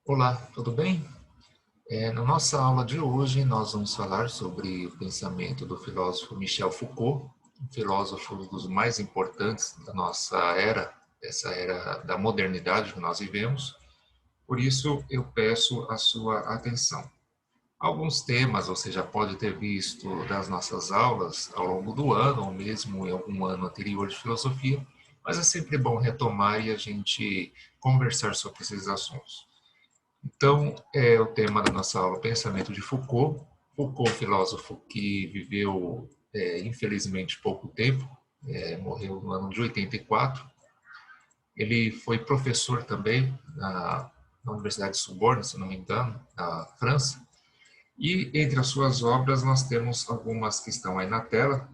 Olá, tudo bem? Na nossa aula de hoje, nós vamos falar sobre o pensamento do filósofo Michel Foucault, um filósofo dos mais importantes da nossa era, essa era da modernidade que nós vivemos. Por isso, eu peço a sua atenção. Alguns temas você já pode ter visto das nossas aulas ao longo do ano, ou mesmo em algum ano anterior de filosofia, mas é sempre bom retomar e a gente conversar sobre esses assuntos. Então, é o tema da nossa aula, Pensamento de Foucault. Foucault, filósofo que viveu, infelizmente, pouco tempo, morreu no ano de 84. Ele foi professor também na Universidade de Sorbonne, se não me engano, na França. E entre as suas obras nós temos algumas que estão aí na tela.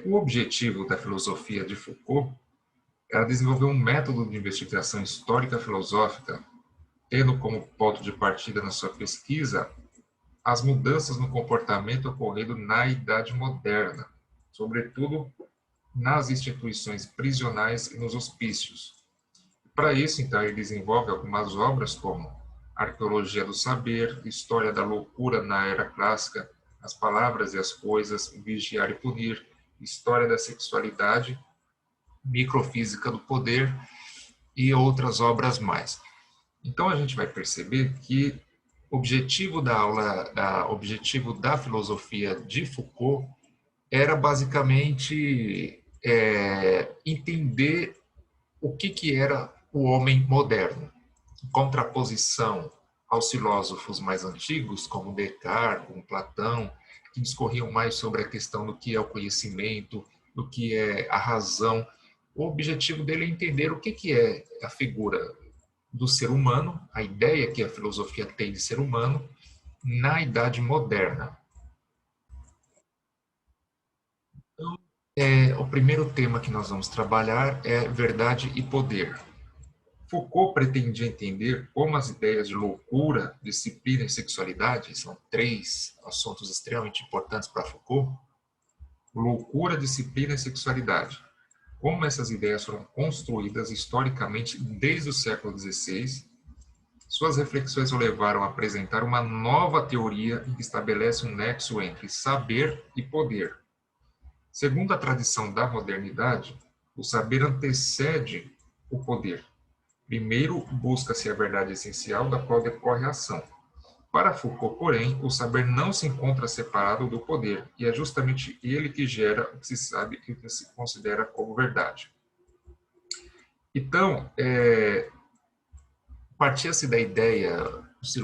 O objetivo da filosofia de Foucault era desenvolver um método de investigação histórica filosófica, tendo como ponto de partida na sua pesquisa as mudanças no comportamento ocorrido na Idade Moderna, sobretudo nas instituições prisionais e nos hospícios. Para isso, então, ele desenvolve algumas obras como Arqueologia do Saber, História da Loucura na Era Clássica, As Palavras e as Coisas, Vigiar e Punir, História da Sexualidade, Microfísica do Poder e outras obras mais. Então a gente vai perceber que o objetivo da aula, objetivo da filosofia de Foucault era basicamente entender o que era o homem moderno, em contraposição aos filósofos mais antigos, como Descartes, como Platão, que discorriam mais sobre a questão do que é o conhecimento, do que é a razão. O objetivo dele é entender o que é a figura do ser humano, a ideia que a filosofia tem de ser humano, na Idade Moderna. O primeiro tema que nós vamos trabalhar é verdade e poder. Foucault pretendia entender como as ideias de loucura, disciplina e sexualidade, são três assuntos extremamente importantes para Foucault, loucura, disciplina e sexualidade. Como essas ideias foram construídas historicamente desde o século XVI. Suas reflexões o levaram a apresentar uma nova teoria que estabelece um nexo entre saber e poder. Segundo a tradição da modernidade, o saber antecede o poder. Primeiro busca-se a verdade essencial da qual decorre a ação. Para Foucault, porém, o saber não se encontra separado do poder, e é justamente ele que gera o que se sabe e o que se considera como verdade. Então, partia-se da ideia, os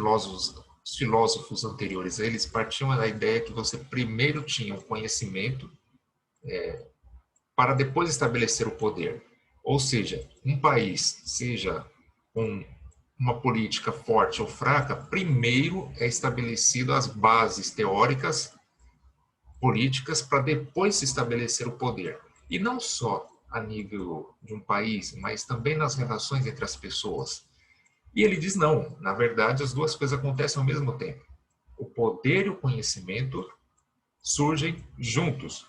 filósofos anteriores, eles partiam da ideia que você primeiro tinha o conhecimento para depois estabelecer o poder. Ou seja, um país, seja com uma política forte ou fraca, primeiro é estabelecido as bases teóricas, políticas, para depois se estabelecer o poder. E não só a nível de um país, mas também nas relações entre as pessoas. E ele diz não, na verdade as duas coisas acontecem ao mesmo tempo. O poder e o conhecimento surgem juntos.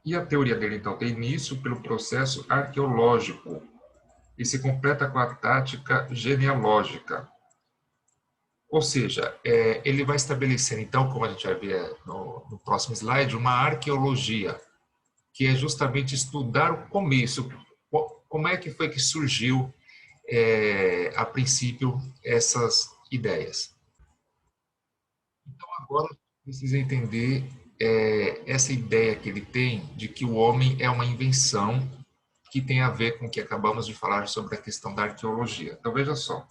E a teoria dele então tem início pelo processo arqueológico e se completa com a tática genealógica. Ou seja, ele vai estabelecer então, como a gente vai ver no próximo slide, uma arqueologia, que é justamente estudar o começo, como é que foi que surgiu a princípio essas ideias. Então agora precisa entender essa ideia que ele tem de que o homem é uma invenção que tem a ver com o que acabamos de falar sobre a questão da arqueologia. Então veja só,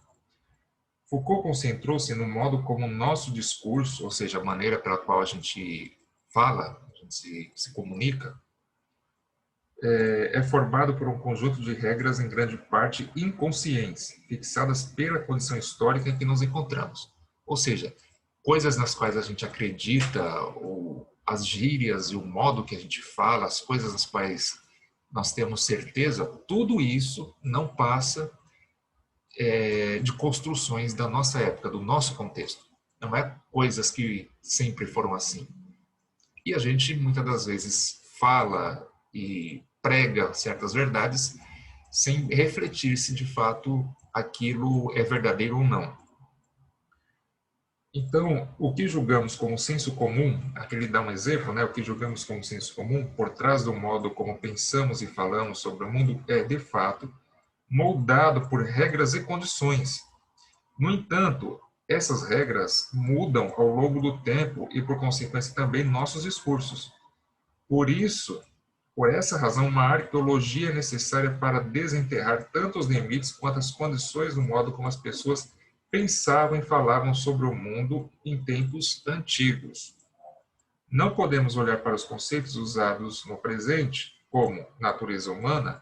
Foucault concentrou-se no modo como o nosso discurso, ou seja, a maneira pela qual a gente fala, a gente se comunica, é formado por um conjunto de regras em grande parte inconscientes, fixadas pela condição histórica em que nos encontramos. Ou seja, coisas nas quais a gente acredita, ou as gírias e o modo que a gente fala, as coisas nas quais nós temos certeza, tudo isso não passa de construções da nossa época, do nosso contexto. Não é coisas que sempre foram assim. E a gente muitas das vezes fala e prega certas verdades sem refletir se de fato aquilo é verdadeiro ou não. Então, o que julgamos como senso comum, aqui ele dá um exemplo, né? O que julgamos como senso comum, por trás do modo como pensamos e falamos sobre o mundo, é, de fato, moldado por regras e condições. No entanto, essas regras mudam ao longo do tempo e, por consequência, também nossos discursos. Por isso, por essa razão, uma arqueologia é necessária para desenterrar tanto os limites quanto as condições do modo como as pessoas pensavam e falavam sobre o mundo em tempos antigos. Não podemos olhar para os conceitos usados no presente, como natureza humana,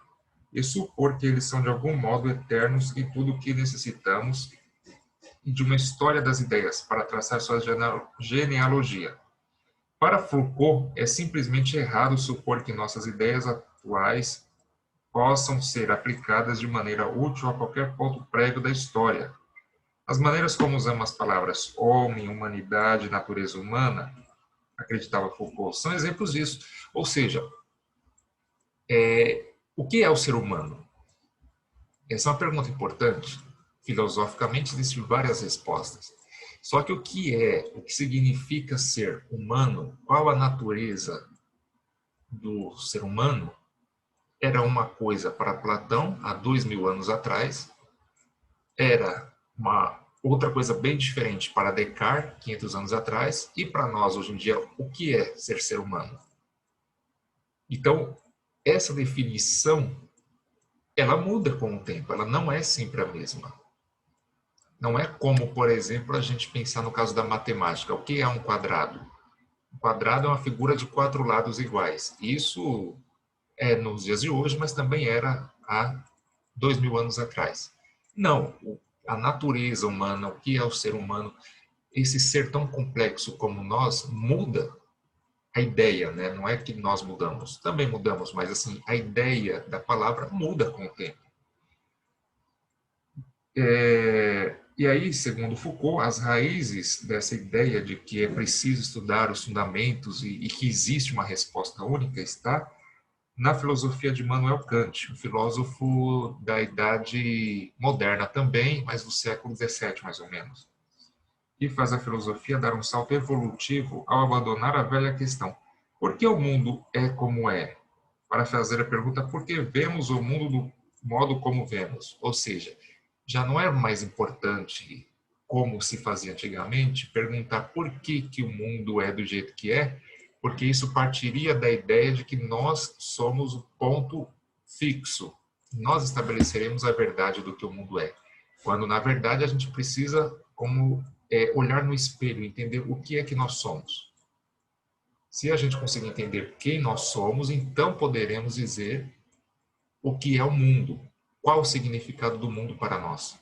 e supor que eles são de algum modo eternos e tudo o que necessitamos de uma história das ideias para traçar sua genealogia. Para Foucault, é simplesmente errado supor que nossas ideias atuais possam ser aplicadas de maneira útil a qualquer ponto prévio da história. As maneiras como usamos as palavras homem, humanidade, natureza humana, acreditava Foucault, são exemplos disso. Ou seja, o que é o ser humano? Essa é uma pergunta importante. Filosoficamente, existem várias respostas. Só que o que significa ser humano, qual a natureza do ser humano, era uma coisa para Platão, há 2000 anos atrás, era uma outra coisa bem diferente para Descartes, 500 anos atrás, e para nós, hoje em dia, o que é ser humano? Então, essa definição, ela muda com o tempo, ela não é sempre a mesma. Não é como, por exemplo, a gente pensar no caso da matemática. O que é um quadrado? Um quadrado é uma figura de 4 lados iguais. Isso é nos dias de hoje, mas também era há 2000 anos atrás. Não, a natureza humana, o que é o ser humano, esse ser tão complexo como nós, muda a ideia, né? Não é que nós mudamos, também mudamos, mas assim, a ideia da palavra muda com o tempo. E aí, segundo Foucault, as raízes dessa ideia de que é preciso estudar os fundamentos e que existe uma resposta única está na filosofia de Immanuel Kant, um filósofo da Idade Moderna também, mas do século XVII, mais ou menos. E faz a filosofia dar um salto evolutivo ao abandonar a velha questão: por que o mundo é como é? Para fazer a pergunta: por que vemos o mundo do modo como vemos? Ou seja, já não é mais importante, como se fazia antigamente, perguntar por que o mundo é do jeito que é, porque isso partiria da ideia de que nós somos o ponto fixo. Nós estabeleceremos a verdade do que o mundo é. Quando, na verdade, a gente precisa olhar no espelho, entender o que é que nós somos. Se a gente conseguir entender quem nós somos, então poderemos dizer o que é o mundo, qual o significado do mundo para nós.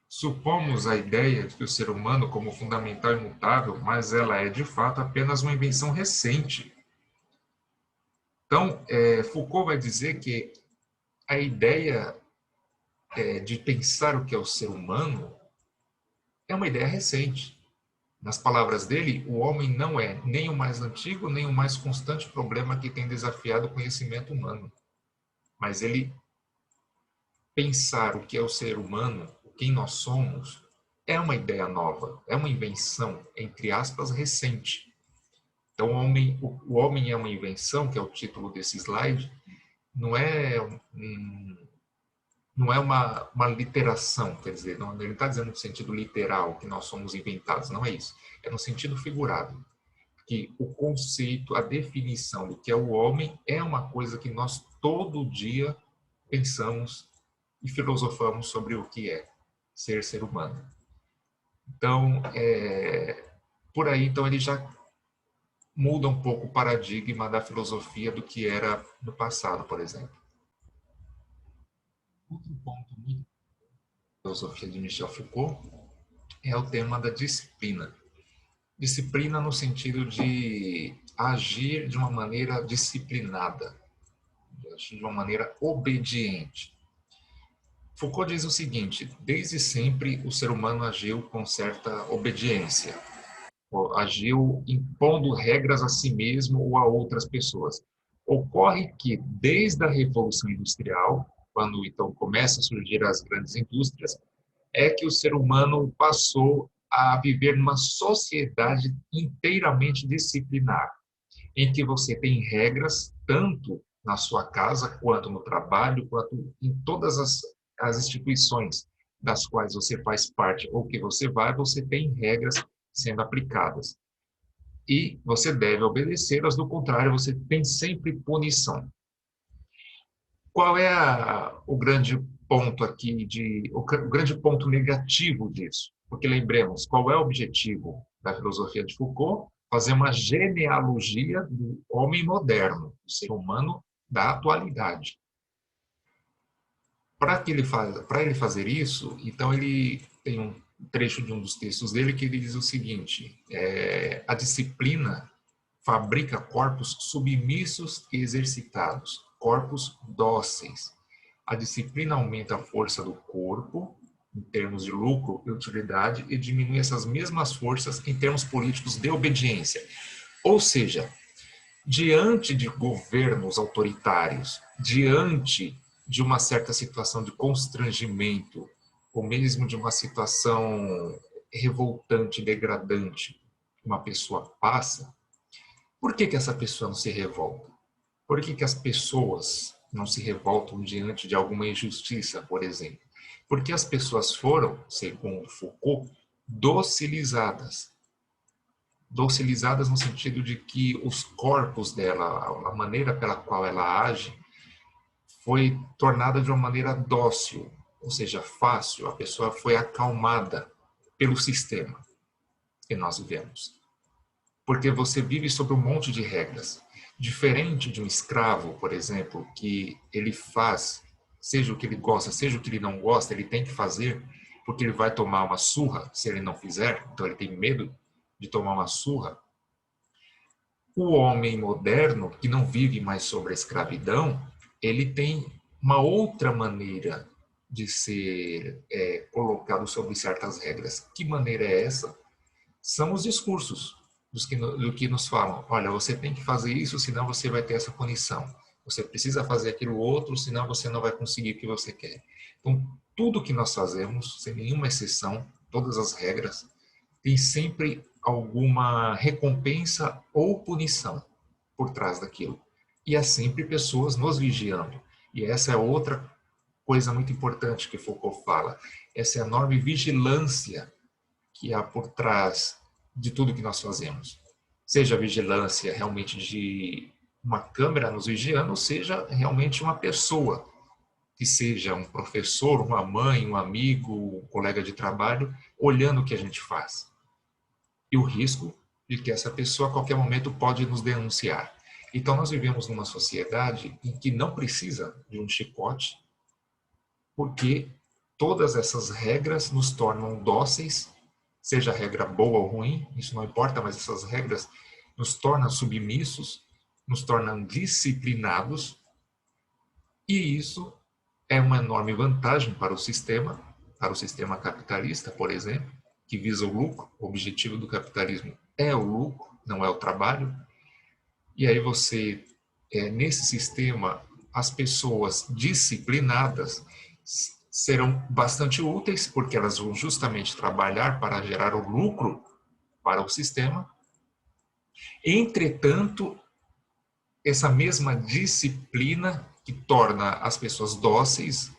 Supomos a ideia de que o ser humano como fundamental e imutável, mas ela é de fato apenas uma invenção recente. Então, Foucault vai dizer que a ideia de pensar o que é o ser humano é uma ideia recente. Nas palavras dele, o homem não é nem o mais antigo, nem o mais constante problema que tem desafiado o conhecimento humano. Mas ele pensar o que é o ser humano, quem nós somos, é uma ideia nova, é uma invenção, entre aspas, recente. Então, o homem é uma invenção, que é o título desse slide, não é, não é uma literação, quer dizer, não, ele não está dizendo no sentido literal que nós somos inventados, não é isso. É no sentido figurado, que o conceito, a definição do que é o homem é uma coisa que nós todo dia pensamos e filosofamos sobre o que é ser humano. Então, por aí, então, ele já muda um pouco o paradigma da filosofia do que era no passado, por exemplo. Outro ponto muito da filosofia de Michel Foucault é o tema da disciplina. Disciplina no sentido de agir de uma maneira disciplinada, de agir de uma maneira obediente. Foucault diz o seguinte: desde sempre o ser humano agiu com certa obediência, agiu impondo regras a si mesmo ou a outras pessoas. Ocorre que, desde a Revolução Industrial, quando então começam a surgir as grandes indústrias, é que o ser humano passou a viver numa sociedade inteiramente disciplinar, em que você tem regras, tanto na sua casa, quanto no trabalho, quanto em todas as instituições das quais você faz parte ou que você vai, você tem regras sendo aplicadas. E você deve obedecê-las, do contrário, você tem sempre punição. Qual é o grande ponto aqui, o grande ponto negativo disso? Porque lembremos, qual é o objetivo da filosofia de Foucault? Fazer uma genealogia do homem moderno, do ser humano da atualidade. Para ele fazer isso, então ele tem um trecho de um dos textos dele que ele diz o seguinte: a disciplina fabrica corpos submissos e exercitados, corpos dóceis. A disciplina aumenta a força do corpo, em termos de lucro e utilidade, e diminui essas mesmas forças em termos políticos de obediência. Ou seja, diante de governos autoritários, diante de uma certa situação de constrangimento, ou mesmo de uma situação revoltante, degradante, que uma pessoa passa, por que essa pessoa não se revolta? Por que as pessoas não se revoltam diante de alguma injustiça, por exemplo? Porque as pessoas foram, segundo Foucault, docilizadas. Docilizadas no sentido de que os corpos dela, a maneira pela qual ela age, foi tornada de uma maneira dócil, ou seja, fácil. A pessoa foi acalmada pelo sistema que nós vivemos. Porque você vive sob um monte de regras. Diferente de um escravo, por exemplo, que ele faz, seja o que ele gosta, seja o que ele não gosta, ele tem que fazer, porque ele vai tomar uma surra se ele não fizer, então ele tem medo de tomar uma surra. O homem moderno, que não vive mais sobre a escravidão, ele tem uma outra maneira de ser colocado sobre certas regras. Que maneira é essa? São os discursos do que nos falam. Olha, você tem que fazer isso, senão você vai ter essa punição. Você precisa fazer aquilo outro, senão você não vai conseguir o que você quer. Então, tudo que nós fazemos, sem nenhuma exceção, todas as regras, tem sempre alguma recompensa ou punição por trás daquilo. E há sempre pessoas nos vigiando. E essa é outra coisa muito importante que Foucault fala. Essa enorme vigilância que há por trás de tudo que nós fazemos. Seja a vigilância realmente de uma câmera nos vigiando, ou seja realmente uma pessoa, que seja um professor, uma mãe, um amigo, um colega de trabalho, olhando o que a gente faz. E o risco de que essa pessoa a qualquer momento pode nos denunciar. Então nós vivemos numa sociedade em que não precisa de um chicote, porque todas essas regras nos tornam dóceis, seja regra boa ou ruim, isso não importa, mas essas regras nos tornam submissos, nos tornam disciplinados, e isso é uma enorme vantagem para o sistema capitalista, por exemplo, que visa o lucro. O objetivo do capitalismo é o lucro, não é o trabalho. E aí você, nesse sistema, as pessoas disciplinadas serão bastante úteis, porque elas vão justamente trabalhar para gerar o lucro para o sistema. Entretanto, essa mesma disciplina que torna as pessoas dóceis,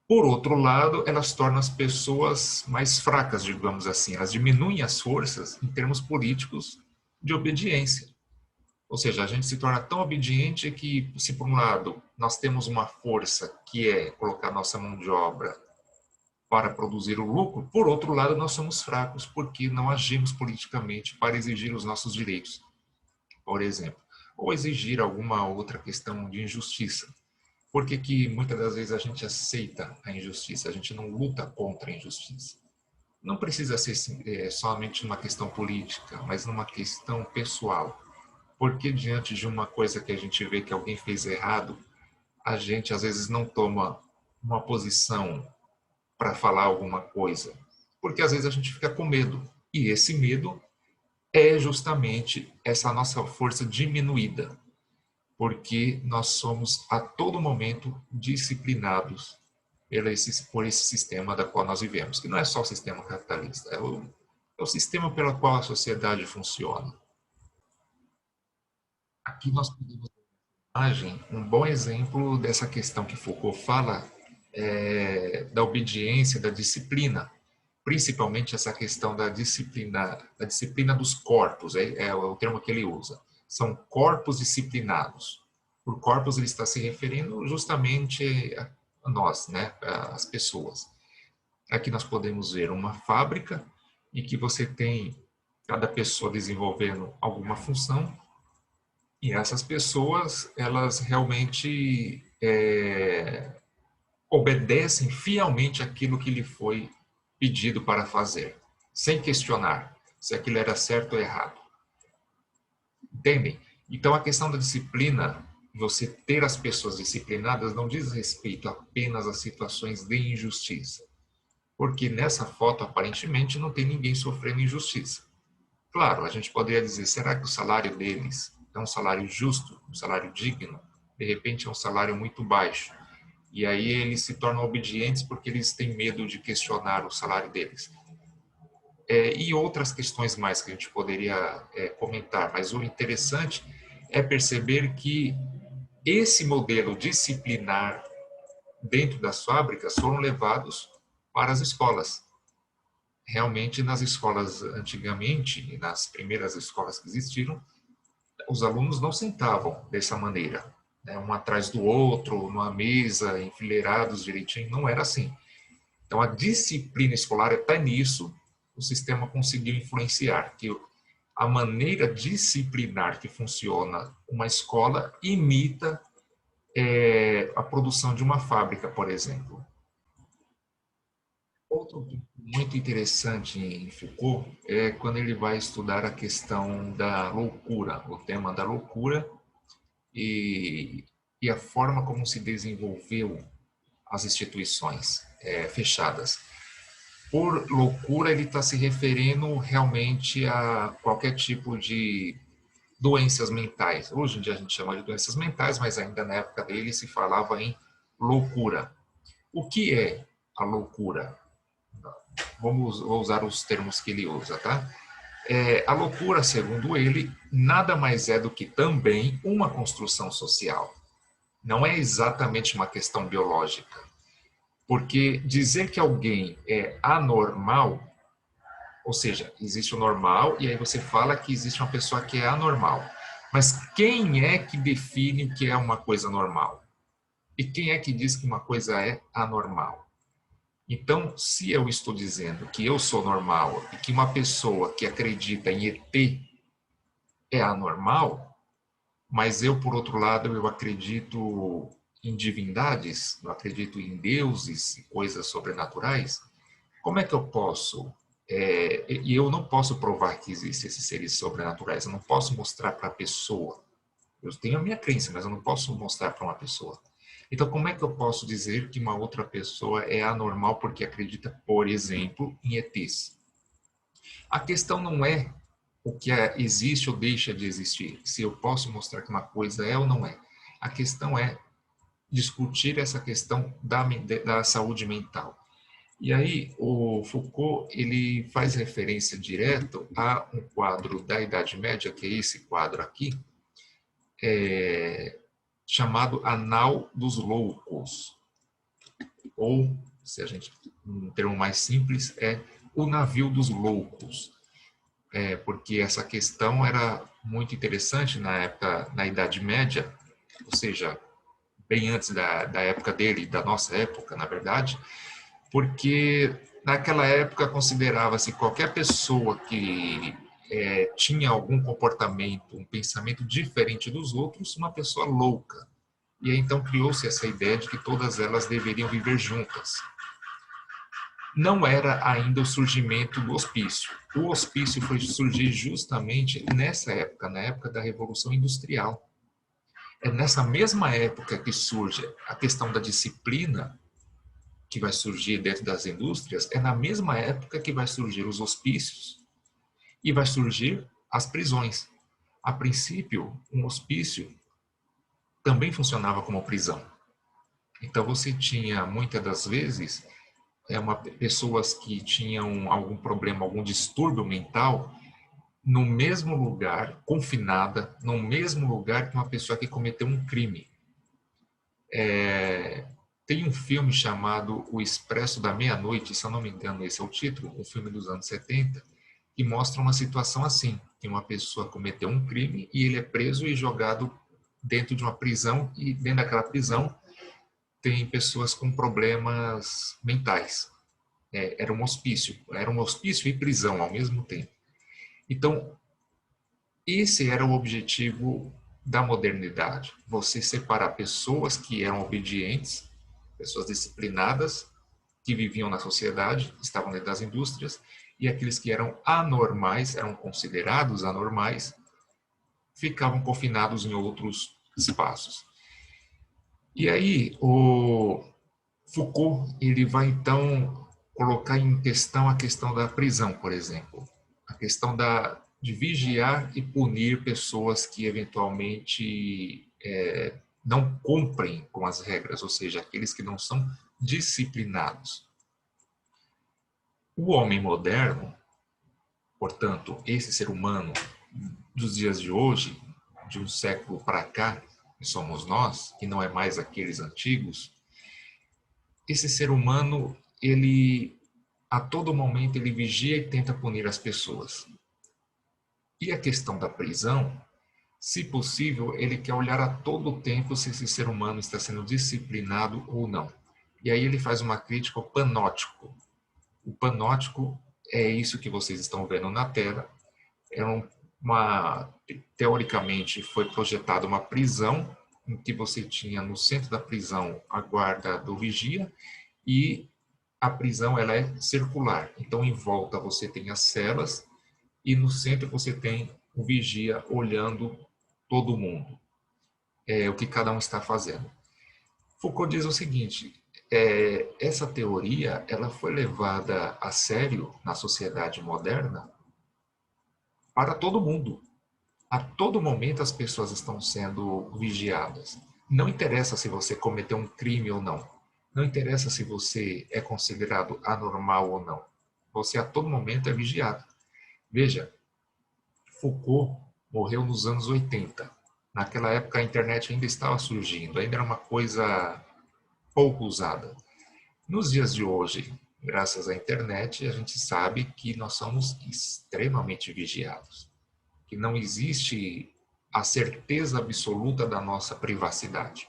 por outro lado, elas tornam as pessoas mais fracas, digamos assim. Elas diminuem as forças, em termos políticos, de obediência. Ou seja, a gente se torna tão obediente que, se por um lado nós temos uma força que é colocar nossa mão de obra para produzir o lucro, por outro lado nós somos fracos porque não agimos politicamente para exigir os nossos direitos, por exemplo, ou exigir alguma outra questão de injustiça. Por que muitas das vezes a gente aceita a injustiça, a gente não luta contra a injustiça? Não precisa ser somente uma questão política, mas numa questão pessoal. Porque diante de uma coisa que a gente vê que alguém fez errado, a gente às vezes não toma uma posição para falar alguma coisa, porque às vezes a gente fica com medo. E esse medo é justamente essa nossa força diminuída. porque nós somos a todo momento disciplinados por esse sistema da qual nós vivemos, que não é só o sistema capitalista, é o sistema pelo qual a sociedade funciona. Aqui nós podemos ver um bom exemplo dessa questão que Foucault fala, da obediência, da disciplina, principalmente essa questão da disciplina dos corpos, é o termo que ele usa. São corpos disciplinados. Por corpos ele está se referindo justamente a nós, né, as pessoas. Aqui nós podemos ver uma fábrica em que você tem cada pessoa desenvolvendo alguma função e essas pessoas, elas realmente obedecem fielmente aquilo que lhe foi pedido para fazer, sem questionar se aquilo era certo ou errado. Entendem? Então, a questão da disciplina, você ter as pessoas disciplinadas, não diz respeito apenas a situações de injustiça. Porque nessa foto, aparentemente, não tem ninguém sofrendo injustiça. Claro, a gente poderia dizer, será que o salário deles é um salário justo, um salário digno? De repente é um salário muito baixo. E aí eles se tornam obedientes porque eles têm medo de questionar o salário deles. E outras questões mais que a gente poderia comentar, mas o interessante é perceber que esse modelo disciplinar dentro das fábricas foram levados para as escolas. Realmente, nas escolas antigamente, nas primeiras escolas que existiram, os alunos não sentavam dessa maneira, né, um atrás do outro, numa mesa, enfileirados direitinho, não era assim. Então, a disciplina escolar, até nisso, o sistema conseguiu influenciar, que a maneira disciplinar que funciona uma escola imita a produção de uma fábrica, por exemplo. Outro ponto muito interessante em Foucault é quando ele vai estudar a questão da loucura, o tema da loucura e, e a forma como se desenvolveu as instituições fechadas. Por loucura, ele está se referindo realmente a qualquer tipo de doenças mentais. Hoje em dia a gente chama de doenças mentais, mas ainda na época dele se falava em loucura. O que é a loucura? Vou usar os termos que ele usa, tá? A loucura, segundo ele, nada mais é do que também uma construção social. Não é exatamente uma questão biológica. Porque dizer que alguém é anormal, ou seja, existe o normal e aí você fala que existe uma pessoa que é anormal. Mas quem é que define o que é uma coisa normal? E quem é que diz que uma coisa é anormal? Então, se eu estou dizendo que eu sou normal e que uma pessoa que acredita em ET é anormal, mas eu, por outro lado, eu acredito em divindades, eu acredito em deuses e coisas sobrenaturais, como é que eu posso? E eu não posso provar que existem esses seres sobrenaturais, eu não posso mostrar para a pessoa. Eu tenho a minha crença, mas eu não posso mostrar para uma pessoa. Então, como é que eu posso dizer que uma outra pessoa é anormal porque acredita, por exemplo, em ETs? A questão não é o que existe ou deixa de existir, se eu posso mostrar que uma coisa é ou não é. A questão é discutir essa questão da saúde mental. E aí, o Foucault, ele faz referência direto a um quadro da Idade Média, que é esse quadro aqui, chamado Anal dos Loucos. Ou, se a gente, um termo mais simples, é o Navio dos Loucos. Porque essa questão era muito interessante na época, na Idade Média, ou seja, bem antes da época dele, da nossa época, na verdade, porque naquela época considerava-se qualquer pessoa que tinha algum comportamento, um pensamento diferente dos outros, uma pessoa louca. E aí, então criou-se essa ideia de que todas elas deveriam viver juntas. Não era ainda o surgimento do hospício. O hospício foi surgir justamente nessa época, na época da Revolução Industrial. É nessa mesma época que surge a questão da disciplina, que vai surgir dentro das indústrias, é na mesma época que vai surgir os hospícios e vai surgir as prisões. A princípio, um hospício também funcionava como prisão. Então você tinha, muitas das vezes, pessoas que tinham algum problema, algum distúrbio mental, no mesmo lugar, confinada, no mesmo lugar que uma pessoa que cometeu um crime. Tem um filme chamado O Expresso da Meia-Noite, se eu não me engano, esse é o título, um filme dos anos 70, que mostra uma situação assim, que uma pessoa cometeu um crime e ele é preso e jogado dentro de uma prisão, e dentro daquela prisão tem pessoas com problemas mentais. Era um hospício e prisão ao mesmo tempo. Então, esse era o objetivo da modernidade, você separar pessoas que eram obedientes, pessoas disciplinadas, que viviam na sociedade, estavam dentro das indústrias, e aqueles que eram anormais, eram considerados anormais, ficavam confinados em outros espaços. E aí, o Foucault, ele vai então colocar em questão a questão da prisão, por exemplo, a questão de vigiar e punir pessoas que eventualmente não cumprem com as regras, ou seja, aqueles que não são disciplinados. O homem moderno, portanto, esse ser humano dos dias de hoje, de um século para cá, que somos nós, que não é mais aqueles antigos, esse ser humano, ele a todo momento ele vigia e tenta punir as pessoas. E a questão da prisão, se possível, ele quer olhar a todo tempo se esse ser humano está sendo disciplinado ou não. E aí ele faz uma crítica ao panótico. O panótico é isso que vocês estão vendo na tela. É teoricamente foi projetada uma prisão em que você tinha no centro da prisão a guarda do vigia e a prisão ela é circular. Então em volta você tem as celas e no centro você tem o vigia olhando todo mundo, o que cada um está fazendo. Foucault diz o seguinte: essa teoria ela foi levada a sério na sociedade moderna para todo mundo. A todo momento as pessoas estão sendo vigiadas. Não interessa se você cometeu um crime ou não. Não interessa se você é considerado anormal ou não. Você a todo momento é vigiado. Veja, Foucault morreu nos anos 80. Naquela época a internet ainda estava surgindo, ainda era uma coisa pouco usada. Nos dias de hoje, graças à internet, a gente sabe que nós somos extremamente vigiados, que não existe a certeza absoluta da nossa privacidade.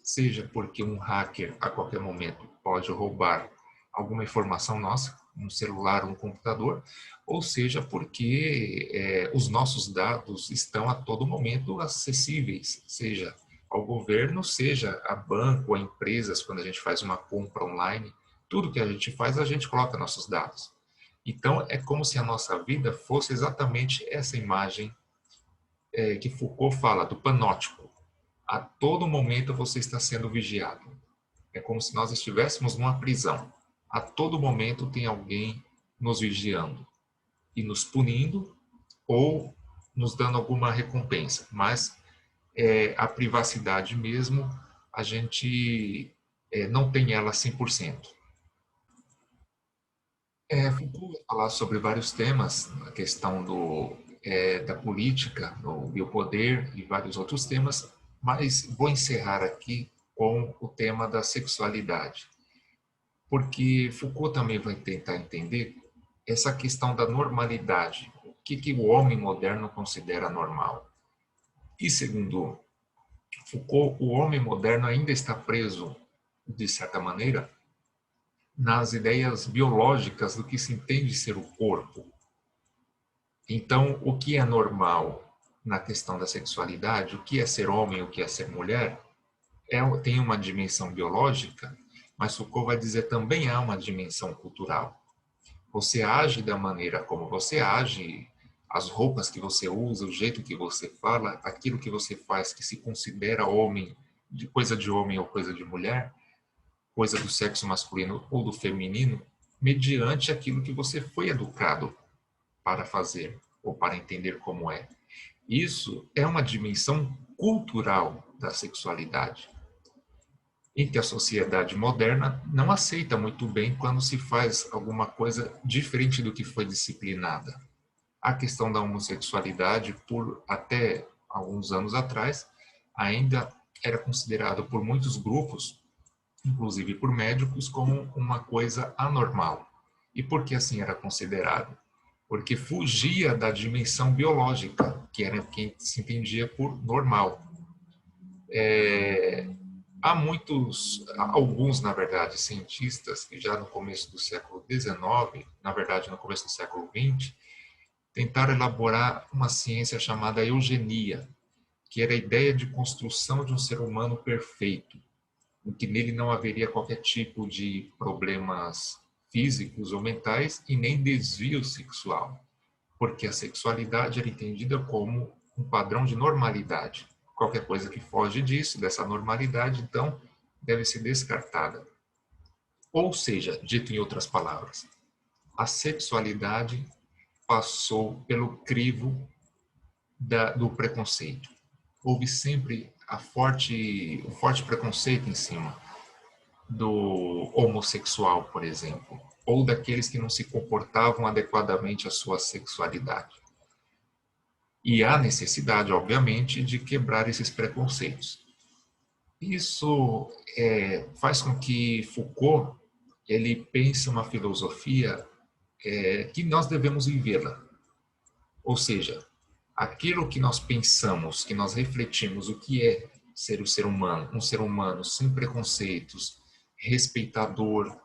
Seja porque um hacker a qualquer momento pode roubar alguma informação nossa, um celular ou um computador, ou seja porque os nossos dados estão a todo momento acessíveis, seja ao governo, seja a banco, a empresas, quando a gente faz uma compra online, tudo que a gente faz, a gente coloca nossos dados. Então, é como se a nossa vida fosse exatamente essa imagem que Foucault fala, do panótico. A todo momento você está sendo vigiado. É como se nós estivéssemos numa prisão. A todo momento tem alguém nos vigiando e nos punindo ou nos dando alguma recompensa. Mas a privacidade mesmo, a gente não tem ela 100%. Foucault vai falar sobre vários temas, a questão da política, do biopoder e vários outros temas, mas vou encerrar aqui com o tema da sexualidade, porque Foucault também vai tentar entender essa questão da normalidade, o que o homem moderno considera normal. E segundo Foucault, o homem moderno ainda está preso, de certa maneira, nas ideias biológicas do que se entende ser o corpo. Então, o que é normal na questão da sexualidade, o que é ser homem, o que é ser mulher, tem uma dimensão biológica, mas Foucault vai dizer também há uma dimensão cultural. Você age da maneira como você age, as roupas que você usa, o jeito que você fala, aquilo que você faz que se considera homem, coisa de homem ou coisa de mulher, coisa do sexo masculino ou do feminino, mediante aquilo que você foi educado para fazer ou para entender como é. Isso é uma dimensão cultural. da sexualidade, e que a sociedade moderna não aceita muito bem quando se faz alguma coisa diferente do que foi disciplinada. A questão da homossexualidade, por até alguns anos atrás, ainda era considerado por muitos grupos, inclusive por médicos, como uma coisa anormal. E por que assim era considerado? Porque fugia da dimensão biológica, que era quem se entendia por normal. Alguns, na verdade, cientistas que já no começo do século XIX, na verdade no começo do século XX, tentaram elaborar uma ciência chamada eugenia, que era a ideia de construção de um ser humano perfeito, em que nele não haveria qualquer tipo de problemas físicos ou mentais e nem desvio sexual, porque a sexualidade era entendida como um padrão de normalidade. Qualquer coisa que foge disso, dessa normalidade, então, deve ser descartada. Ou seja, dito em outras palavras, a sexualidade passou pelo crivo do preconceito. Houve sempre o forte preconceito em cima do homossexual, por exemplo, ou daqueles que não se comportavam adequadamente à sua sexualidade. E há necessidade, obviamente, de quebrar esses preconceitos. Isso faz com que Foucault ele pense uma filosofia que nós devemos vivê-la. Ou seja, aquilo que nós pensamos, que nós refletimos, o que é ser o ser humano, um ser humano sem preconceitos, respeitador,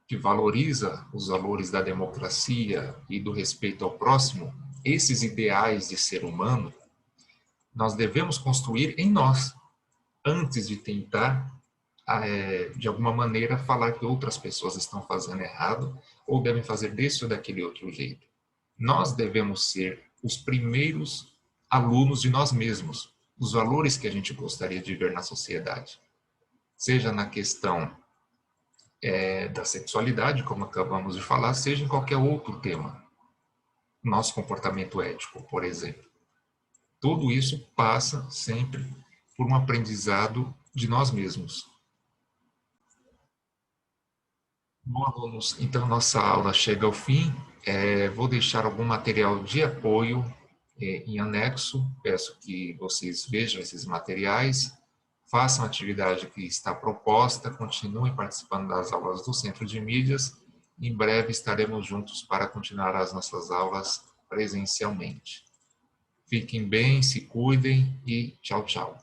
que valoriza os valores da democracia e do respeito ao próximo, esses ideais de ser humano, nós devemos construir em nós, antes de tentar, de alguma maneira, falar que outras pessoas estão fazendo errado ou devem fazer desse ou daquele outro jeito. Nós devemos ser os primeiros alunos de nós mesmos, os valores que a gente gostaria de ver na sociedade. Seja na questão da sexualidade, como acabamos de falar, seja em qualquer outro tema. Nosso comportamento ético, por exemplo. Tudo isso passa sempre por um aprendizado de nós mesmos. Bom, alunos, então nossa aula chega ao fim. Vou deixar algum material de apoio em anexo. Peço que vocês vejam esses materiais, façam a atividade que está proposta, continuem participando das aulas do Centro de Mídias. Em breve estaremos juntos para continuar as nossas aulas presencialmente. Fiquem bem, se cuidem e tchau, tchau.